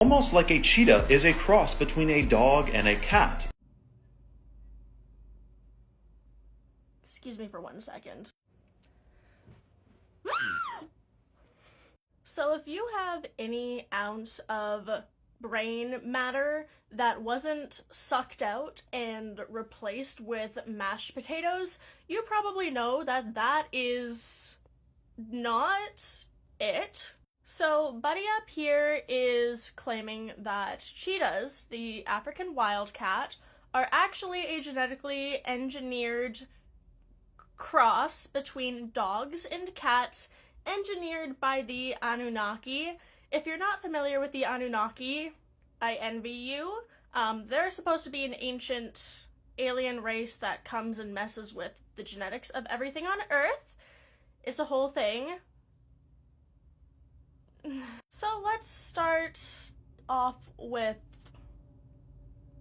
Almost like a cheetah is a cross between a dog and a cat. Excuse me for 1 second. So if you have any ounce of brain matter that wasn't sucked out and replaced with mashed potatoes, you probably know that that is not it. So Buddy Up here is claiming that cheetahs, the African wildcat, are actually a genetically engineered cross between dogs and cats, engineered by the Anunnaki. If you're not familiar with the Anunnaki, I envy you. They're supposed to be an ancient alien race that comes and messes with the genetics of everything on Earth. It's a whole thing. So let's start off with...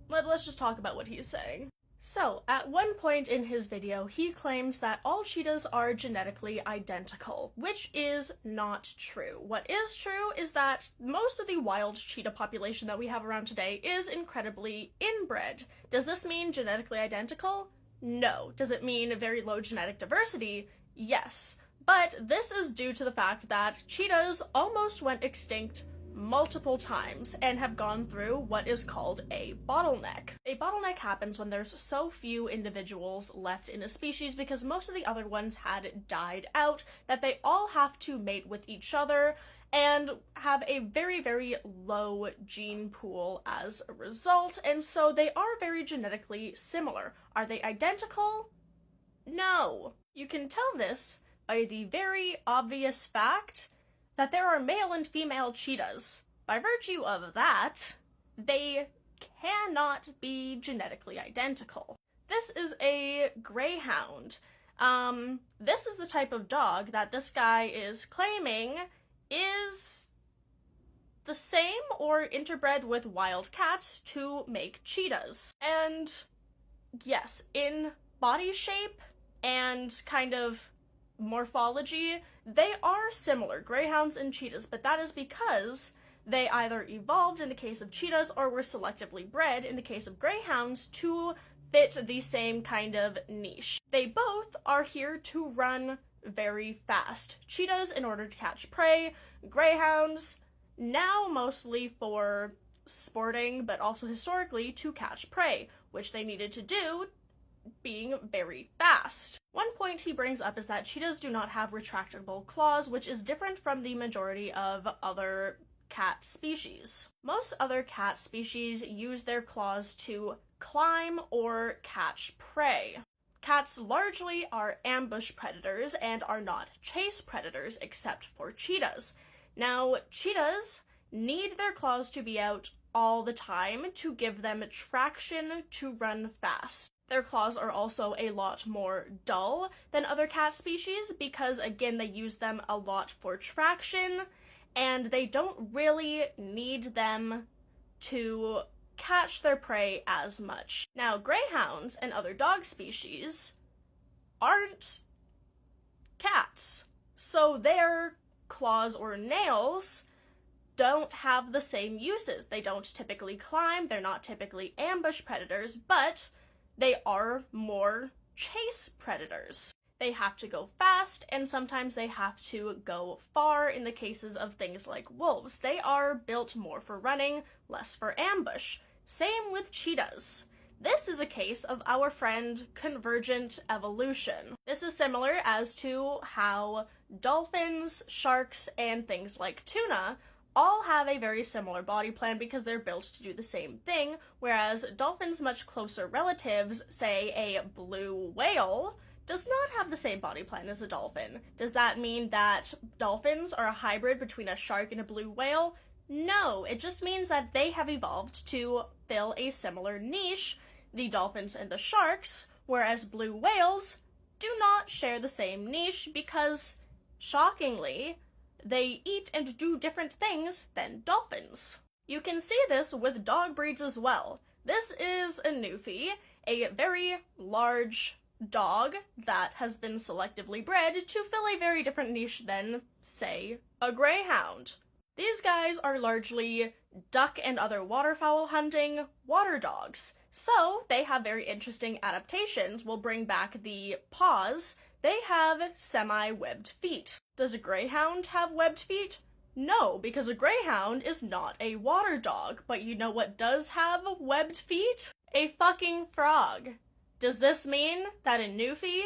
Let's just talk about what he's saying. So, at one point in his video, he claims that all cheetahs are genetically identical, which is not true. What is true is that most of the wild cheetah population that we have around today is incredibly inbred. Does this mean genetically identical? No. Does it mean very low genetic diversity? Yes. But this is due to the fact that cheetahs almost went extinct multiple times and have gone through what is called a bottleneck. A bottleneck happens when there's so few individuals left in a species because most of the other ones had died out that they all have to mate with each other and have a very, very low gene pool as a result, and so they are very genetically similar. Are they identical? No. You can tell this by the very obvious fact that there are male and female cheetahs. By virtue of that, they cannot be genetically identical. This is a greyhound. This is the type of dog that this guy is claiming is the same or interbred with wild cats to make cheetahs. And yes, in body shape and kind of morphology, they are similar, greyhounds and cheetahs, but that is because they either evolved in the case of cheetahs or were selectively bred in the case of greyhounds to fit the same kind of niche. They both are here to run very fast. Cheetahs in order to catch prey, greyhounds now mostly for sporting, but also historically to catch prey, which they needed to do being very fast. One point he brings up is that cheetahs do not have retractable claws, which is different from the majority of other cat species. Most other cat species use their claws to climb or catch prey. Cats largely are ambush predators and are not chase predators except for cheetahs. Now, cheetahs need their claws to be out all the time to give them traction to run fast. Their claws are also a lot more dull than other cat species because, again, they use them a lot for traction, and they don't really need them to catch their prey as much. Now, greyhounds and other dog species aren't cats, so their claws or nails don't have the same uses. They don't typically climb, they're not typically ambush predators, but they are more chase predators. They have to go fast, and sometimes they have to go far in the cases of things like wolves. They are built more for running, less for ambush. Same with cheetahs. This is a case of our friend convergent evolution. This is similar as to how dolphins, sharks, and things like tuna all have a very similar body plan because they're built to do the same thing, whereas dolphins' much closer relatives, say a blue whale, does not have the same body plan as a dolphin. Does that mean that dolphins are a hybrid between a shark and a blue whale? No, it just means that they have evolved to fill a similar niche, the dolphins and the sharks, whereas blue whales do not share the same niche because, shockingly, they eat and do different things than dolphins. You can see this with dog breeds as well. This is a Newfie, a very large dog that has been selectively bred to fill a very different niche than, say, a greyhound. These guys are largely duck and other waterfowl hunting, water dogs. So they have very interesting adaptations. We'll bring back the paws. They have semi-webbed feet. Does a greyhound have webbed feet? No, because a greyhound is not a water dog. But you know what does have webbed feet? A fucking frog. Does this mean that a Newfie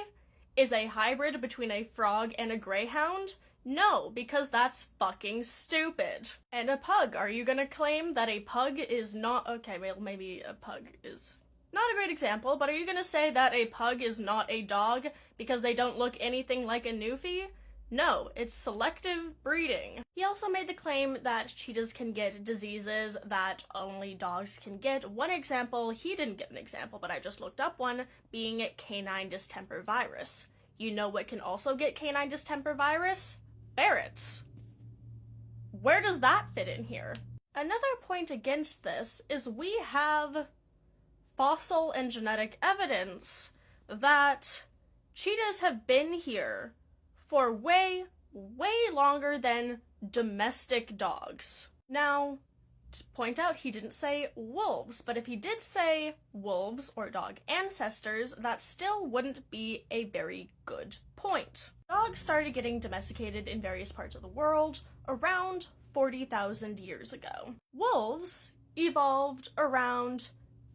is a hybrid between a frog and a greyhound? No, because that's fucking stupid. And a pug, are you gonna claim that a pug is not— okay, well, maybe a pug is not a great example, but are you gonna say that a pug is not a dog because they don't look anything like a Newfie? No, it's selective breeding. He also made the claim that cheetahs can get diseases that only dogs can get. One example— he didn't get an example, but I just looked up one— being canine distemper virus. You know what can also get canine distemper virus? Ferrets. Where does that fit in here? Another point against this is we have fossil and genetic evidence that cheetahs have been here for way, way longer than domestic dogs. Now, to point out, he didn't say wolves, but if he did say wolves or dog ancestors, that still wouldn't be a very good point. Dogs started getting domesticated in various parts of the world around 40,000 years ago. Wolves evolved around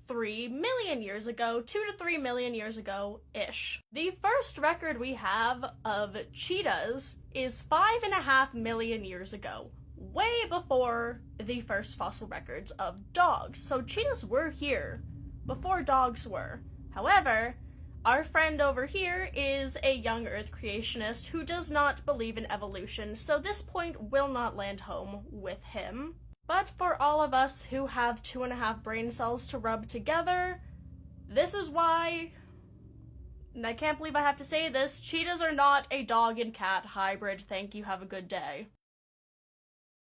3 million years ago, 2 to 3 million years ago-ish. The first record we have of cheetahs is 5.5 million years ago, way before the first fossil records of dogs. So cheetahs were here before dogs were. However, our friend over here is a young Earth creationist who does not believe in evolution, so this point will not land home with him. But for all of us who have 2.5 brain cells to rub together, this is why, and I can't believe I have to say this, cheetahs are not a dog and cat hybrid. Thank you, have a good day.